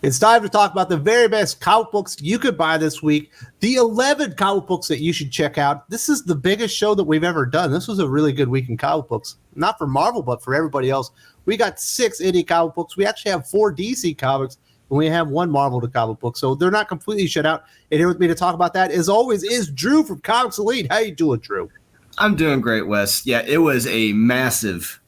It's time to talk about the very best comic books you could buy this week. The 11 comic books that you should check out. This is the biggest show that we've ever done. This was a really good week in comic books. Not for Marvel, but for everybody else. We got 6 indie comic books. We actually have 4 DC comics, and we have 1 Marvel comic book. So they're not completely shut out. And here with me to talk about that, as always, is Drew from Comics Elite. How you doing, Drew? I'm doing great, Wes. Yeah, it was a massive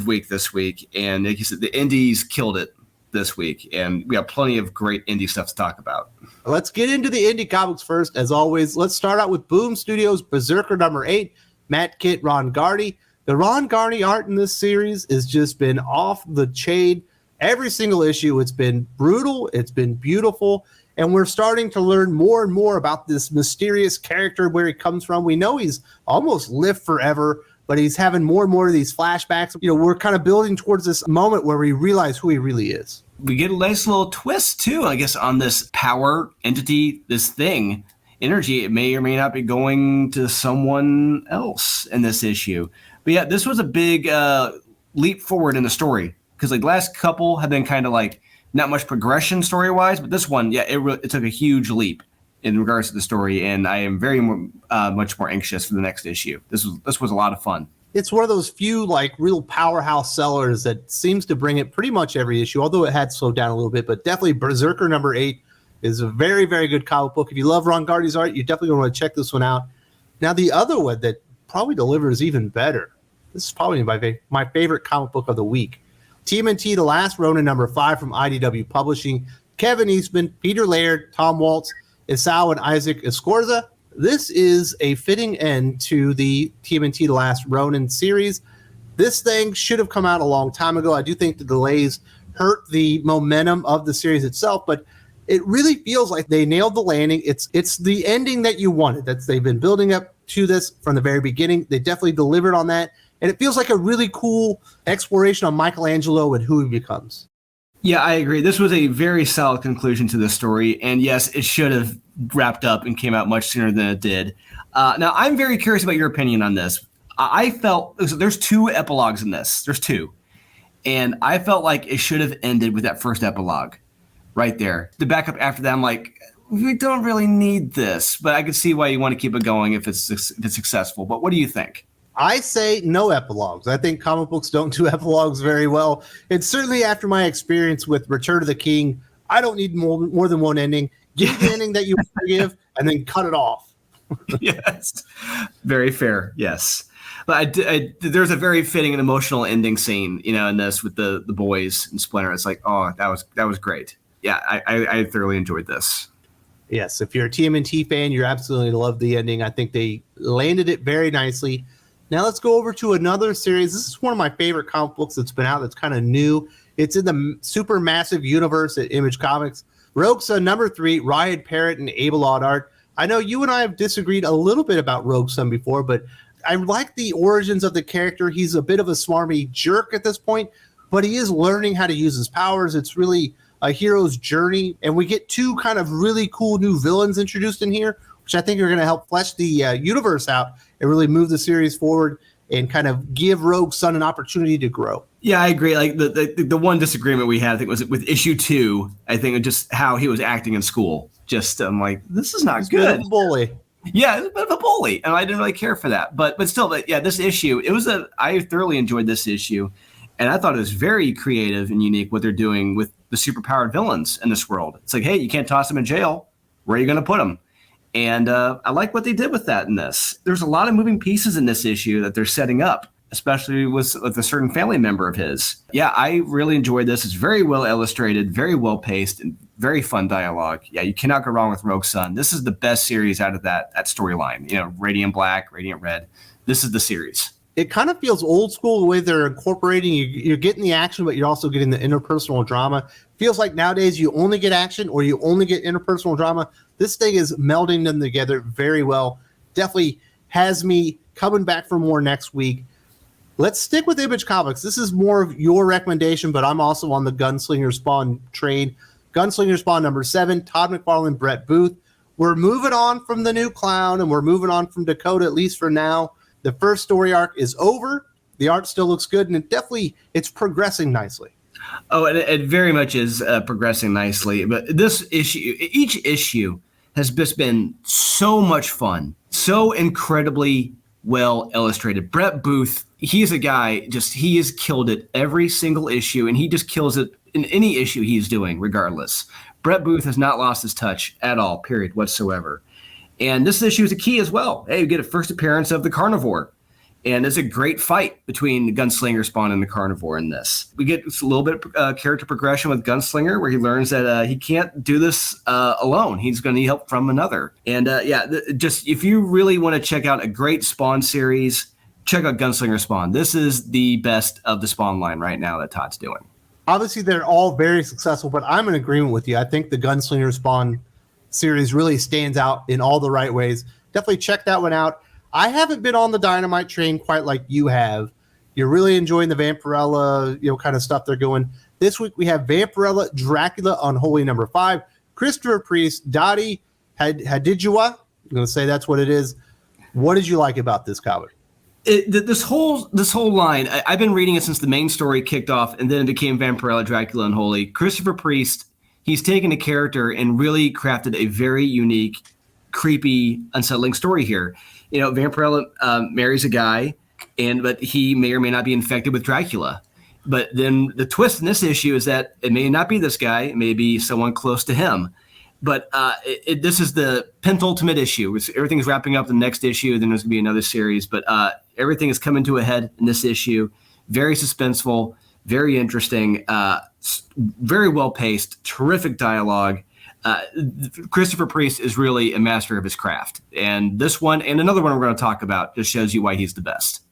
week this week. And like you said, the indies killed it this week, and we have plenty of great indie stuff to talk about. Let's get into the indie comics first. As always, let's start out with Boom Studios' BRZRKR number 8, Matt Kitt, Ron Garney. The Ron Garney art in this series has just been off the chain. Every single issue, it's been brutal, it's been beautiful, and we're starting to learn more and more about this mysterious character, where he comes from. We know he's almost lived forever, but he's having more and more of these flashbacks. You know, we're kind of building towards this moment where we realize who he really is. We get a nice little twist, too, I guess, on this power entity, this thing, energy. It may or may not be going to someone else in this issue. But yeah, this was a big leap forward in the story, because like the last couple have been kind of like not much progression story-wise, but this one, yeah, it took a huge leap in regards to the story, and I am very much more anxious for the next issue. This was a lot of fun. It's one of those few like real powerhouse sellers that seems to bring it pretty much every issue, although it had slowed down a little bit. But definitely BRZRKR number 8 is a very, very good comic book. If you love Ron Garney's art, you definitely want to check this one out. Now, the other one that probably delivers even better, this is probably my favorite comic book of the week. TMNT, The Last Ronin number 5 from IDW Publishing. Kevin Eastman, Peter Laird, Tom Waltz, Isao and Isaac Escorza. This is a fitting end to the TMNT The Last Ronin series. This thing should have come out a long time ago. I do think the delays hurt the momentum of the series itself, but it really feels like they nailed the landing. It's the ending that you wanted. They've been building up to this from the very beginning. They definitely delivered on that, and it feels like a really cool exploration on Michelangelo and who he becomes. Yeah, I agree. This was a very solid conclusion to the story, and yes, it should have wrapped up and came out much sooner than it did. Now, I'm very curious about your opinion on this. I felt there's 2 epilogues in this. There's 2, and I felt like it should have ended with that first epilogue right there. The backup after that, I'm like, we don't really need this, but I could see why you want to keep it going if it's successful. But what do you think? I say no epilogues. I think comic books don't do epilogues very well. And certainly after my experience with Return of the King, I don't need more than one ending. Give the ending that you want to give and then cut it off. Yes. Very fair. Yes. But there's a very fitting and emotional ending scene, in this with the boys and Splinter. It's like, oh, that was great. Yeah, I thoroughly enjoyed this. Yes, if you're a TMNT fan, you're absolutely love the ending. I think they landed it very nicely. Now let's go over to another series. This is one of my favorite comic books that's been out that's kind of new. It's in the super massive universe at Image Comics. Rogue Sun number 3, Ryan Parrott and Abel Odd art. I know you and I have disagreed a little bit about Rogue Sun before, but I like the origins of the character. He's a bit of a smarmy jerk at this point, but he is learning how to use his powers. It's really a hero's journey, and we get 2 kind of really cool new villains introduced in here, which I think are going to help flesh the universe out and really move the series forward and kind of give Rogue Sun an opportunity to grow. Yeah, I agree. Like the one disagreement we had, I think, was with issue 2. I think just how he was acting in school. Just I'm like, this is not good. A bit of a bully. Yeah, it's a bit of a bully, and I didn't really care for that. But still, yeah, this issue, I thoroughly enjoyed this issue, and I thought it was very creative and unique what they're doing with the superpowered villains in this world. It's like, hey, you can't toss them in jail. Where are you going to put them? And I like what they did with that in this. There's a lot of moving pieces in this issue that they're setting up, especially with a certain family member of his. Yeah, I really enjoyed this. It's very well illustrated, very well paced, and very fun dialogue. Yeah, you cannot go wrong with Rogue Sun. This is the best series out of that storyline. Radiant Black, Radiant Red. This is the series. It kind of feels old school the way they're incorporating. You're getting the action, but you're also getting the interpersonal drama. Feels like nowadays you only get action or you only get interpersonal drama. This thing is melding them together very well. Definitely has me coming back for more next week. Let's stick with Image Comics. This is more of your recommendation, but I'm also on the Gunslinger Spawn train. Gunslinger Spawn number 7, Todd McFarlane, Brett Booth. We're moving on from the new Clown, and we're moving on from Dakota, at least for now. The first story arc is over. The art still looks good, and it's progressing nicely. Oh, and it very much is progressing nicely. But each issue has just been so much fun, so incredibly well illustrated. Brett Booth, he's a guy, he has killed it every single issue, and he just kills it in any issue he's doing, regardless. Brett Booth has not lost his touch at all, period, whatsoever. And this issue is a key as well. Hey, we get a first appearance of the Carnivore. And it's a great fight between the Gunslinger Spawn and the Carnivore in this. We get a little bit of character progression with Gunslinger, where he learns that he can't do this alone. He's going to need help from another. And just if you really want to check out a great Spawn series, check out Gunslinger Spawn. This is the best of the Spawn line right now that Todd's doing. Obviously, they're all very successful, but I'm in agreement with you. I think the Gunslinger Spawn series really stands out in all the right ways. Definitely check that one out. I haven't been on the Dynamite train quite like you have. You're really enjoying the Vampirella, kind of stuff they're going. This week we have Vampirella, Dracula, Unholy #5, Christopher Priest, Dottie Hadijua. I'm going to say that's what it is. What did you like about this comic? This whole line, I've been reading it since the main story kicked off, and then it became Vampirella, Dracula, Unholy. Christopher Priest, he's taken a character and really crafted a very unique, creepy, unsettling story here. Vampirella marries a guy, but he may or may not be infected with Dracula. But then the twist in this issue is that it may not be this guy, it may be someone close to him. But this is the penultimate issue. Everything's wrapping up the next issue, then there's going to be another series. But everything is coming to a head in this issue. Very suspenseful, very interesting, very well-paced, terrific dialogue. Christopher Priest is really a master of his craft. And this one and another one we're going to talk about just shows you why he's the best.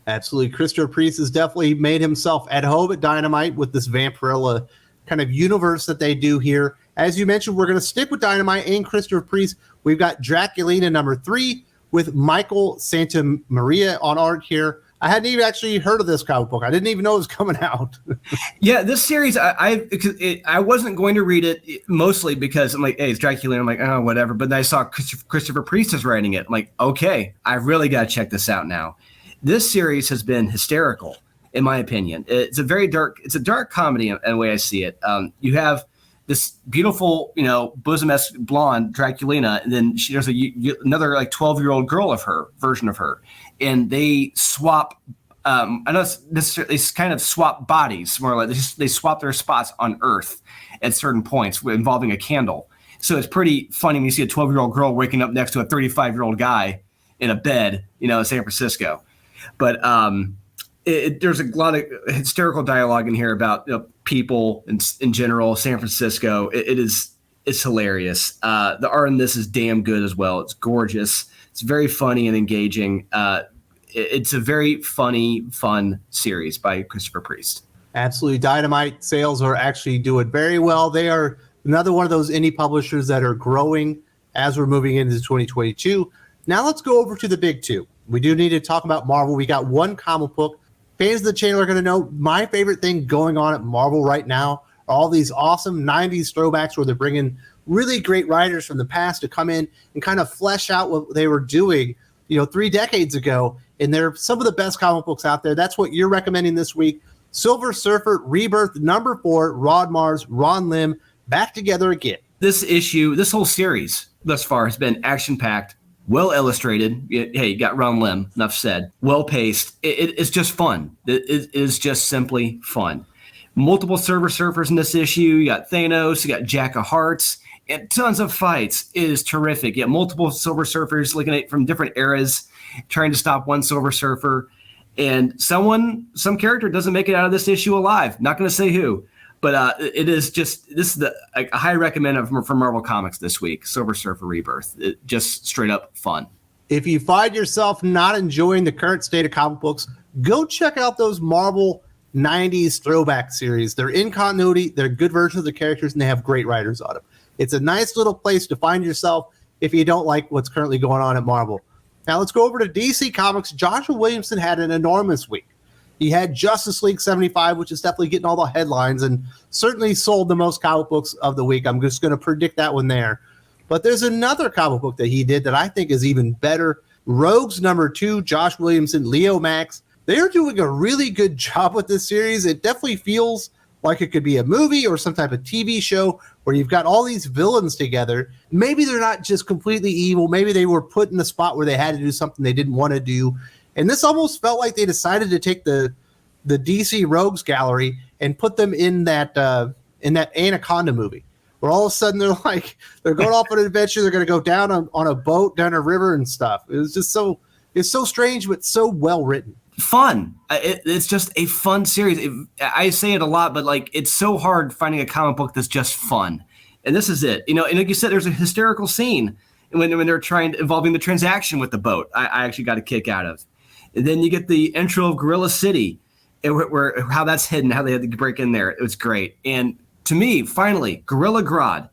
Absolutely. Christopher Priest has definitely made himself at home at Dynamite with this Vampirella kind of universe that they do here. As you mentioned, we're going to stick with Dynamite and Christopher Priest. We've got Draculina #3 with Michael Santamaria on art here. I hadn't even actually heard of this comic book. I didn't even know it was coming out. Yeah, this series, I wasn't going to read it mostly because I'm like, hey, it's Dracula. I'm like, oh, whatever. But then I saw Christopher Priest is writing it. I'm like, okay, I really got to check this out now. This series has been hysterical, in my opinion. It's a dark comedy in the way I see it. You have this beautiful, bosom-esque blonde Draculina, and then there's another 12-year-old girl version of her. And they swap. I know they kind of swap bodies, more or less. They swap their spots on Earth at certain points involving a candle. So it's pretty funny when you see a 12-year-old girl waking up next to a 35-year-old guy in a bed, in San Francisco. But there's a lot of hysterical dialogue in here about people in general, San Francisco. It's hilarious. The art in this is damn good as well. It's gorgeous. It's very funny and engaging. It's a very funny, fun series by Christopher Priest. Absolutely. Dynamite sales are actually doing very well. They are another one of those indie publishers that are growing as we're moving into 2022. Now let's go over to the big two. We do need to talk about Marvel. We got one comic book. Fans of the channel are going to know my favorite thing going on at Marvel right now are all these awesome 90s throwbacks where they're bringing really great writers from the past to come in and kind of flesh out what they were doing, 3 decades ago. And they're some of the best comic books out there. That's what you're recommending this week. Silver Surfer, Rebirth, #4, Rod Mars, Ron Lim, back together again. This whole series thus far has been action-packed, well illustrated. Hey, you got Ron Lim, enough said. Well paced. It's just fun. It is just simply fun. Multiple Silver Surfers in this issue. You got Thanos, you got Jack of Hearts, and tons of fights. It is terrific. You got multiple Silver Surfers looking at from different eras, trying to stop one Silver Surfer. And some character doesn't make it out of this issue alive. Not going to say who. But this is a high recommend from Marvel Comics this week, Silver Surfer Rebirth. Just straight up fun. If you find yourself not enjoying the current state of comic books, go check out those Marvel 90s throwback series. They're in continuity, they're good versions of the characters, and they have great writers on them. It's a nice little place to find yourself if you don't like what's currently going on at Marvel. Now let's go over to DC Comics. Joshua Williamson had an enormous week. He had Justice League 75, which is definitely getting all the headlines and certainly sold the most comic books of the week. I'm just going to predict that one there. But there's another comic book that he did that I think is even better. Rogues #2, Josh Williamson, Leo Max. They are doing a really good job with this series. It definitely feels like it could be a movie or some type of TV show where you've got all these villains together. Maybe they're not just completely evil. Maybe they were put in the spot where they had to do something they didn't want to do. And this almost felt like they decided to take the DC Rogues gallery and put them in that Anaconda movie, where all of a sudden they're going off on an adventure. They're going to go down on a boat down a river and stuff. It was just it's so strange, but so well written. Fun. It's just a fun series. I say it a lot, but like, it's so hard finding a comic book that's just fun. And this is it. And like you said, there's a hysterical scene when they're involving the transaction with the boat. I actually got a kick out of. And then you get the intro of Gorilla City, where how that's hidden, how they had to break in there. It was great. And to me, finally, Gorilla Grodd.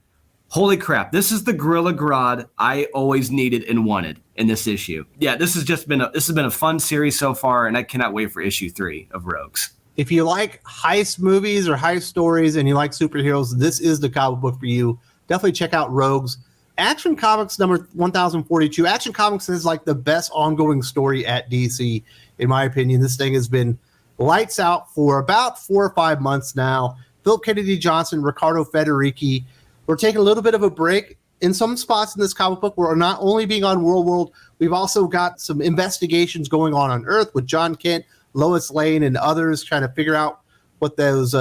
Holy crap. This is the Gorilla Grodd I always needed and wanted in this issue. Yeah, this has been a fun series so far, and I cannot wait for issue 3 of Rogues. If you like heist movies or heist stories and you like superheroes, this is the comic book for you. Definitely check out Rogues. Action Comics number 1042. Action Comics is like the best ongoing story at DC, in my opinion. This thing has been lights out for about 4 or 5 months now. Philip Kennedy Johnson, Ricardo Federici. We're taking a little bit of a break in some spots in this comic book. We're not only being on World, we've also got some investigations going on Earth with John Kent, Lois Lane, and others trying to figure out what those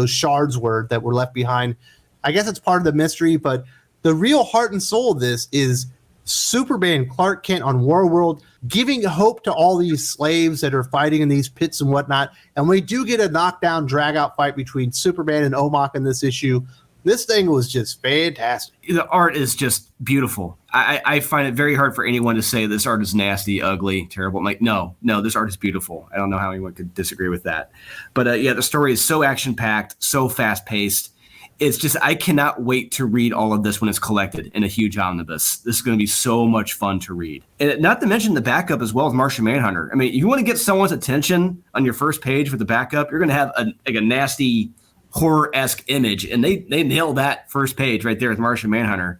shards were that were left behind. I guess it's part of the mystery, but the real heart and soul of this is Superman Clark Kent on World, giving hope to all these slaves that are fighting in these pits and whatnot. And we do get a knockdown, drag-out fight between Superman and Omok in this issue. This thing was just fantastic. The art is just beautiful. I find it very hard for anyone to say this art is nasty, ugly, terrible. I'm like, no, this art is beautiful. I don't know how anyone could disagree with that. But the story is so action-packed, so fast-paced. It's just, I cannot wait to read all of this when it's collected in a huge omnibus. This is going to be so much fun to read. And not to mention the backup as well as Martian Manhunter. I mean, if you want to get someone's attention on your first page with the backup, you're going to have a nasty horror-esque image, and they nailed that first page right there with Martian Manhunter.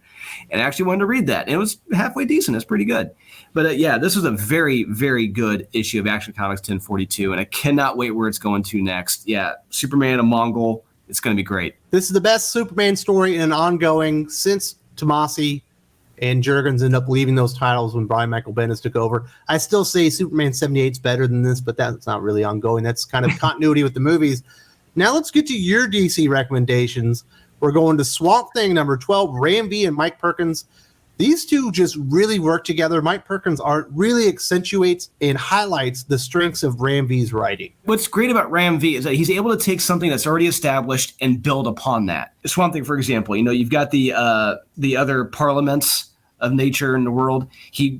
And I actually wanted to read that, and it was halfway decent. It's pretty good. But this was a very, very good issue of Action Comics 1042, and I cannot wait where it's going to next. Yeah, Superman, a Mongol. It's going to be great. This is the best Superman story in an ongoing since Tomasi and Jurgens ended up leaving those titles when Brian Michael Bendis took over. I still say Superman 78 is better than this, but that's not really ongoing. That's kind of continuity with the movies. Now let's get to your DC recommendations. We're going to Swamp Thing number 12, Ram V and Mike Perkins. These two just really work together. Mike Perkins' art really accentuates and highlights the strengths of Ram V's writing. What's great about Ram V is that he's able to take something that's already established and build upon that. Swamp Thing, for example, you've got the other parliaments of nature in the world.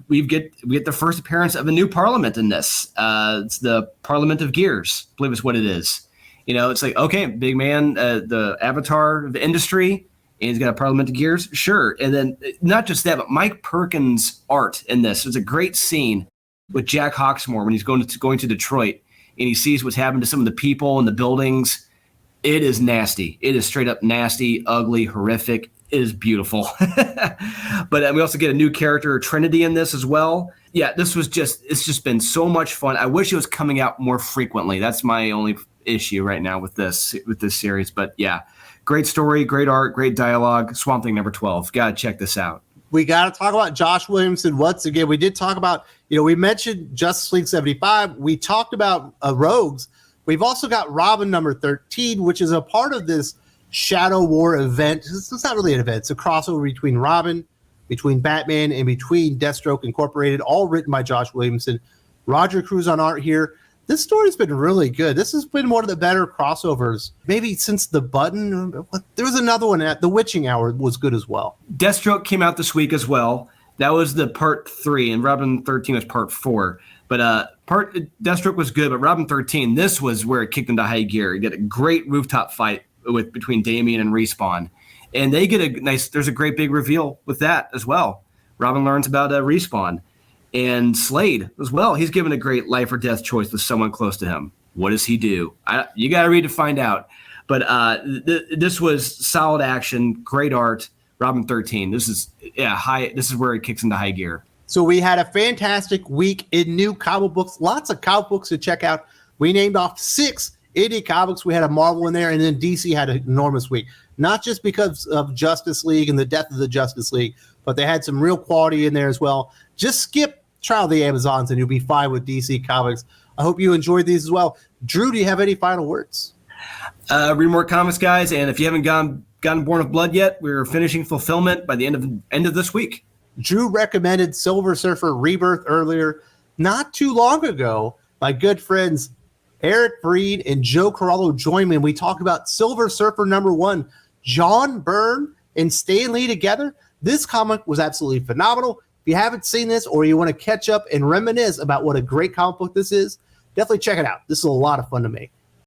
We get the first appearance of a new parliament in this. It's the Parliament of Gears, I believe is what it is. It's like, okay, big man, the avatar of the industry, and he's got a Parliament of Gears, sure. And then not just that, but Mike Perkins' art in this. There's a great scene with Jack Hawksmoor when he's going to Detroit, and he sees what's happened to some of the people and the buildings. It is nasty. It is straight up nasty, ugly, horrific. It is beautiful. But we also get a new character, Trinity, in this as well. Yeah, it's just been so much fun. I wish it was coming out more frequently. That's my only issue right now with this series. But yeah, great story, great art, great dialogue. Swamp Thing number 12. Gotta check this out. We got to talk about Josh Williamson once again. We did talk about, we mentioned Justice League 75. We talked about Rogues. We've also got Robin number 13, which is a part of this Shadow War event. It's not really an event. It's a crossover between Robin, between Batman, and between Deathstroke Incorporated, all written by Josh Williamson. Roger Cruz on art here. This story's been really good. This has been one of the better crossovers, maybe since The Button. There was another one at The Witching Hour was good as well. Deathstroke came out this week as well. That was the part 3, and Robin 13 was part 4. But Deathstroke was good, but Robin 13, this was where it kicked into high gear. You get a great rooftop fight between Damian and Respawn. And they get there's a great big reveal with that as well. Robin learns about Respawn. And Slade as well. He's given a great life or death choice with someone close to him. What does he do? You got to read to find out. But this was solid action, great art. Robin 13. This is high. This is where it kicks into high gear. So we had a fantastic week in new comic books. Lots of comic books to check out. We named off 6 Indie Comics, we had a Marvel in there, and then DC had an enormous week. Not just because of Justice League and the death of the Justice League, but they had some real quality in there as well. Just skip Trial of the Amazons, and you'll be fine with DC Comics. I hope you enjoyed these as well. Drew, do you have any final words? Read more comics, guys, and if you haven't gotten Born of Blood yet, we're finishing fulfillment by the end of this week. Drew recommended Silver Surfer Rebirth earlier. Not too long ago, my good friends Eric Breed and Joe Corallo joined me, and we talked about Silver Surfer #1, John Byrne and Stan Lee together. This comic was absolutely phenomenal. If you haven't seen this or you want to catch up and reminisce about what a great comic book this is, definitely check it out. This is a lot of fun to make.